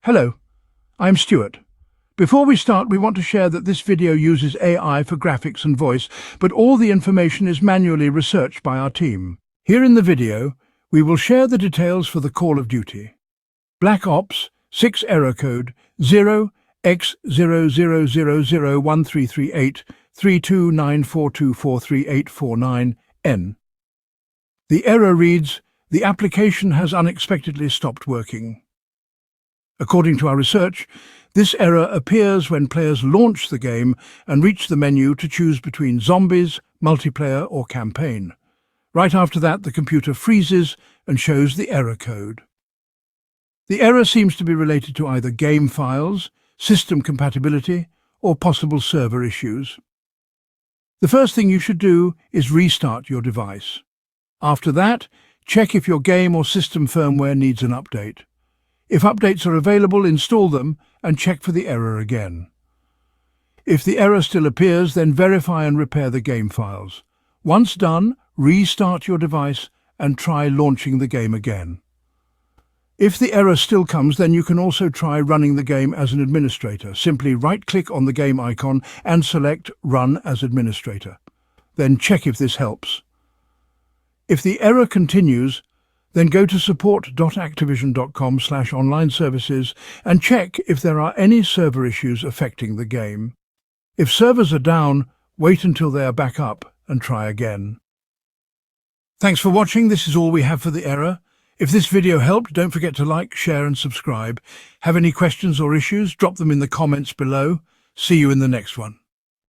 Hello, I'm Stuart. Before we start, we want to share that this video uses AI for graphics and voice, but all the information is manually researched by our team. Here in the video, we will share the details for the Call of Duty. Black Ops 6 error code 0x00001338 32942438849N. The error reads, "The application has unexpectedly stopped working." According to our research, this error appears when players launch the game and reach the menu to choose between zombies, multiplayer or campaign. Right after that, the computer freezes and shows the error code. The error seems to be related to either game files, system compatibility, or possible server issues. The first thing you should do is restart your device. After that, check if your game or system firmware needs an update. If updates are available, install them and check for the error again. If the error still appears, then verify and repair the game files. Once done, restart your device and try launching the game again. If the error still comes, then you can also try running the game as an administrator. Simply right-click on the game icon and select Run as Administrator. Then check if this helps. If the error continues, then go to support.activision.com/online services and check if there are any server issues affecting the game. If servers are down, wait until they are back up and try again. Thanks for watching. This is all we have for the error. If this video helped, don't forget to like, share and subscribe. Have any questions or issues? Drop them in the comments below. See you in the next one.